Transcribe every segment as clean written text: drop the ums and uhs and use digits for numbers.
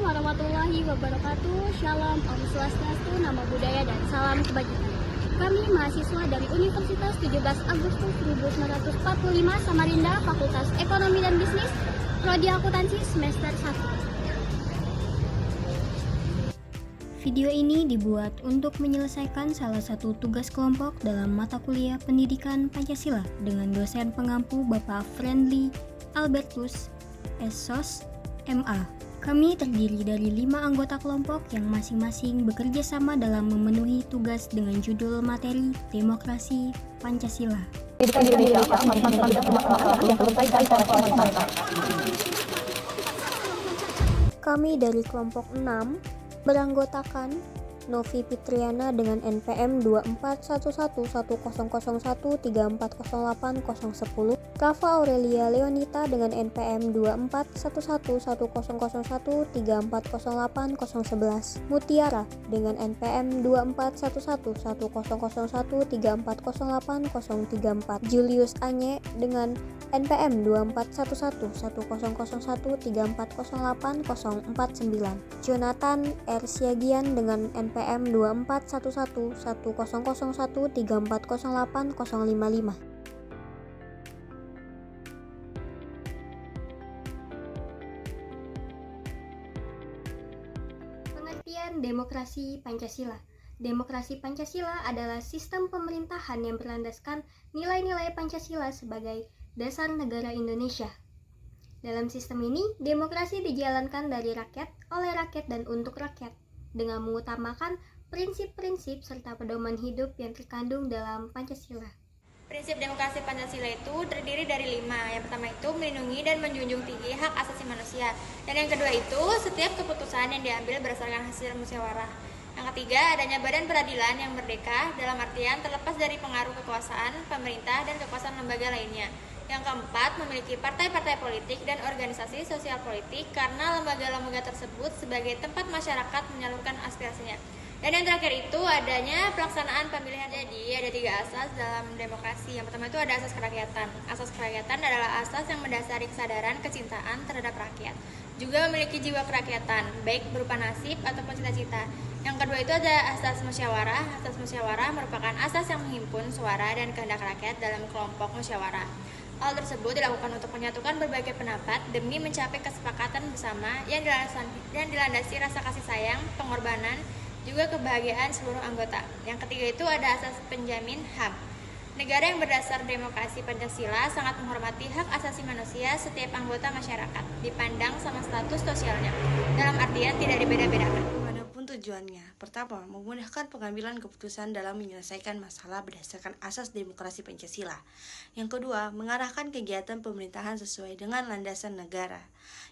warahmatullahi wabarakatuh. Shalom, Om Swastiastu, Namo Buddhaya, dan salam kebajikan. Kami mahasiswa dari Universitas 17 Agustus 1945 Samarinda, Fakultas Ekonomi dan Bisnis, Prodi Akuntansi semester 1. Video ini dibuat untuk menyelesaikan salah satu tugas kelompok dalam mata kuliah Pendidikan Pancasila dengan dosen pengampu Bapak Friendly Albertus Esos, MA. Kami terdiri dari 5 anggota kelompok yang masing-masing bekerja sama dalam memenuhi tugas dengan judul materi Demokrasi Pancasila. Kami dari kelompok 6 beranggotakan Novi Fitriana dengan NPM 2411100134081010, Rafa Aurelia Leonita dengan NPM 24111013408011, Mutiara dengan NPM 2411100134081034, Julius Anye dengan NPM 24111013408049, Jonathan R. Siagian dengan NPM 24111013408055. Pengertian demokrasi Pancasila. Demokrasi Pancasila adalah sistem pemerintahan yang berlandaskan nilai-nilai Pancasila sebagai dasar negara Indonesia. Dalam sistem ini, demokrasi dijalankan dari rakyat, oleh rakyat, dan untuk rakyat, dengan mengutamakan prinsip-prinsip serta pedoman hidup yang terkandung dalam Pancasila. Prinsip demokrasi Pancasila itu terdiri dari 5. Yang pertama itu melindungi dan menjunjung tinggi hak asasi manusia. Dan yang kedua itu setiap keputusan yang diambil berdasarkan hasil musyawarah. Yang ketiga, adanya badan peradilan yang merdeka dalam artian terlepas dari pengaruh kekuasaan, pemerintah, dan kekuasaan lembaga lainnya. Yang keempat, memiliki partai-partai politik dan organisasi sosial politik karena lembaga-lembaga tersebut sebagai tempat masyarakat menyalurkan aspirasinya. Dan yang terakhir itu adanya pelaksanaan pemilihan. Jadi ada 3 asas dalam demokrasi. Yang pertama itu ada asas kerakyatan. Asas kerakyatan adalah asas yang mendasari kesadaran kecintaan terhadap rakyat. Juga memiliki jiwa kerakyatan, baik berupa nasib ataupun cita-cita. Yang kedua itu ada asas musyawarah. Asas musyawarah merupakan asas yang menghimpun suara dan kehendak rakyat dalam kelompok musyawarah. Hal tersebut dilakukan untuk menyatukan berbagai pendapat demi mencapai kesepakatan bersama yang dilandasi rasa kasih sayang, pengorbanan, juga kebahagiaan seluruh anggota. Yang ketiga itu ada asas penjamin HAM. Negara yang berdasar demokrasi Pancasila sangat menghormati hak asasi manusia setiap anggota masyarakat, dipandang sama status sosialnya, dalam artian tidak dibeda-bedakan. Tujuannya, pertama, memudahkan pengambilan keputusan dalam menyelesaikan masalah berdasarkan asas demokrasi Pancasila. Yang kedua, mengarahkan kegiatan pemerintahan sesuai dengan landasan negara.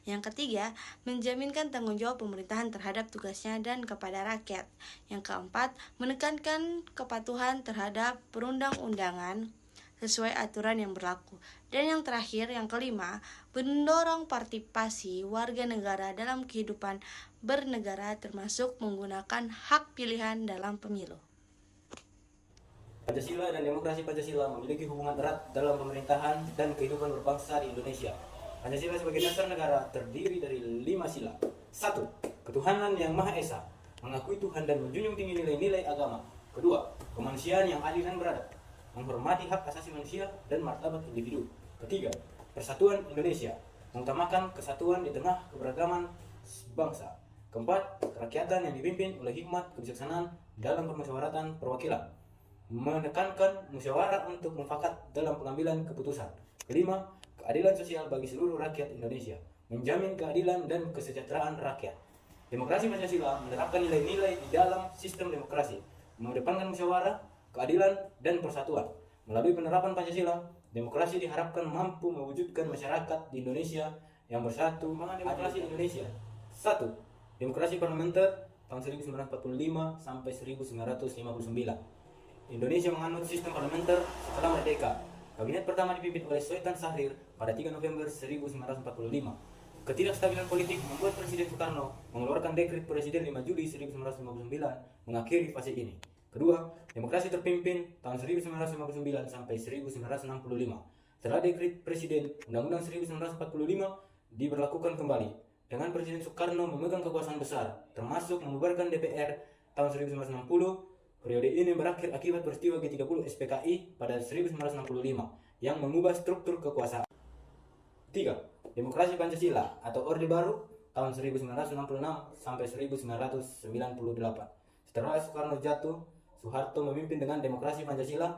Yang ketiga, menjaminkan tanggung jawab pemerintahan terhadap tugasnya dan kepada rakyat. Yang keempat, menekankan kepatuhan terhadap perundang-undangan sesuai aturan yang berlaku. Dan yang terakhir, yang kelima, mendorong partisipasi warga negara dalam kehidupan bernegara termasuk menggunakan hak pilihan dalam pemilu. Pancasila dan demokrasi Pancasila memiliki hubungan erat dalam pemerintahan dan kehidupan berbangsa di Indonesia. Pancasila sebagai dasar negara terdiri dari 5 sila. 1. Ketuhanan yang Maha Esa, mengakui Tuhan dan menjunjung tinggi nilai-nilai agama. Kedua, kemanusiaan yang adil dan beradab, menghormati hak asasi manusia dan martabat individu. Ketiga, persatuan Indonesia, mengutamakan kesatuan di tengah keberagaman bangsa. Keempat, kerakyatan yang dipimpin oleh hikmat kebijaksanaan dalam permusyawaratan perwakilan, menekankan musyawarah untuk mufakat dalam pengambilan keputusan. Kelima, keadilan sosial bagi seluruh rakyat Indonesia, menjamin keadilan dan kesejahteraan rakyat. Demokrasi Pancasila menerapkan nilai-nilai di dalam sistem demokrasi, mengedepankan musyawarah, keadilan, dan persatuan. Melalui penerapan Pancasila, demokrasi diharapkan mampu mewujudkan masyarakat di Indonesia yang bersatu. Demokrasi Indonesia. 1. Demokrasi parlementer tahun 1945 sampai 1959. Indonesia menganut sistem parlementer setelah merdeka. Kabinet pertama dipimpin oleh Sultan Syahrir pada 3 November 1945. Ketidakstabilan politik membuat Presiden Soekarno mengeluarkan dekret Presiden 5 Juli 1959 mengakhiri fase ini. Kedua, demokrasi terpimpin tahun 1959 sampai 1965. Setelah dekret Presiden, Undang-Undang 1945 diberlakukan kembali. dengan Presiden Soekarno memegang kekuasaan besar, termasuk membubarkan DPR tahun 1960. Periode ini berakhir akibat peristiwa G30 SPKI pada 1965 yang mengubah struktur kekuasaan. 3. Demokrasi Pancasila atau Orde Baru tahun 1966 sampai 1998. Setelah Soekarno jatuh, Soeharto memimpin dengan demokrasi Pancasila.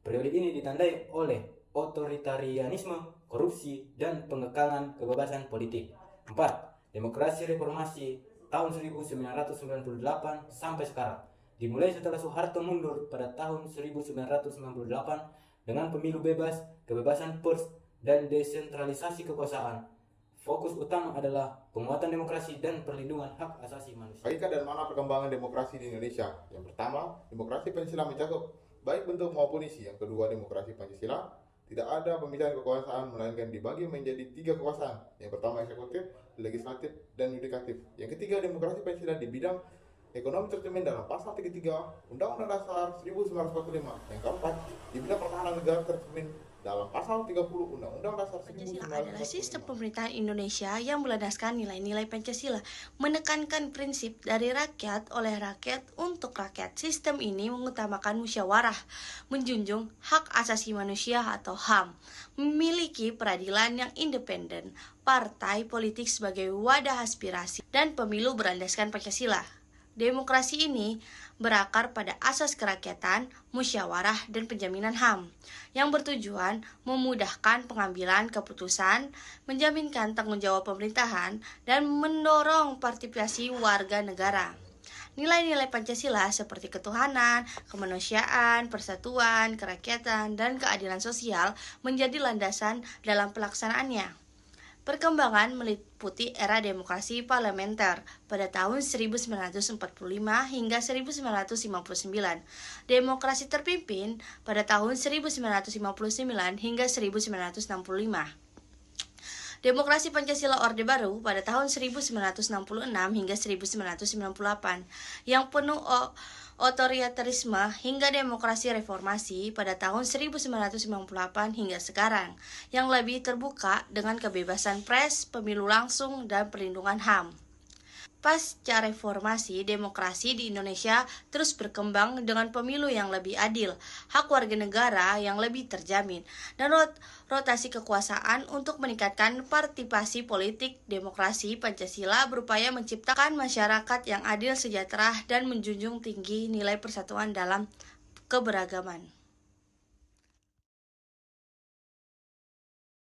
Periode ini ditandai oleh otoritarianisme, korupsi, dan pengekangan kebebasan politik. 4. Demokrasi reformasi tahun 1998 sampai sekarang. Dimulai setelah Soeharto mundur pada tahun 1998 dengan pemilu bebas, kebebasan pers, dan desentralisasi kekuasaan. Fokus utama adalah penguatan demokrasi dan perlindungan hak asasi manusia. Hakikat dan mana perkembangan demokrasi di Indonesia. Yang pertama, demokrasi Pancasila mencakup baik bentuk maupun isi. Yang kedua, demokrasi Pancasila tidak ada pemisahan kekuasaan, melainkan dibagi menjadi 3 kekuasaan. Yang pertama eksekutif, legislatif, dan yudikatif. Yang ketiga, demokrasi Pancasila di bidang ekonomi tercermin dalam pasal 33 Undang-Undang Dasar 1945. Yang keempat, di bidang pertahanan negara tercermin dalam pasal 30 Undang-Undang Dasar 1945. Pancasila adalah sistem pemerintahan Indonesia yang berlandaskan nilai-nilai Pancasila, menekankan prinsip dari rakyat oleh rakyat untuk rakyat. Sistem ini mengutamakan musyawarah, menjunjung hak asasi manusia atau HAM, memiliki peradilan yang independen, partai politik sebagai wadah aspirasi, dan pemilu berlandaskan Pancasila. Demokrasi ini berakar pada asas kerakyatan, musyawarah, dan penjaminan HAM yang bertujuan memudahkan pengambilan keputusan, menjaminkan tanggung jawab pemerintahan, dan mendorong partisipasi warga negara. Nilai-nilai Pancasila seperti ketuhanan, kemanusiaan, persatuan, kerakyatan, dan keadilan sosial menjadi landasan dalam pelaksanaannya. Perkembangan meliputi era demokrasi parlementer pada tahun 1945 hingga 1959, demokrasi terpimpin pada tahun 1959 hingga 1965. Demokrasi Pancasila Orde Baru pada tahun 1966 hingga 1998 yang penuh otoritarisme hingga demokrasi reformasi pada tahun 1998 hingga sekarang yang lebih terbuka dengan kebebasan pers, pemilu langsung, dan perlindungan HAM. Pasca reformasi, demokrasi di Indonesia terus berkembang dengan pemilu yang lebih adil, hak warga negara yang lebih terjamin, dan rotasi kekuasaan untuk meningkatkan partisipasi politik. Demokrasi Pancasila berupaya menciptakan masyarakat yang adil, sejahtera, dan menjunjung tinggi nilai persatuan dalam keberagaman.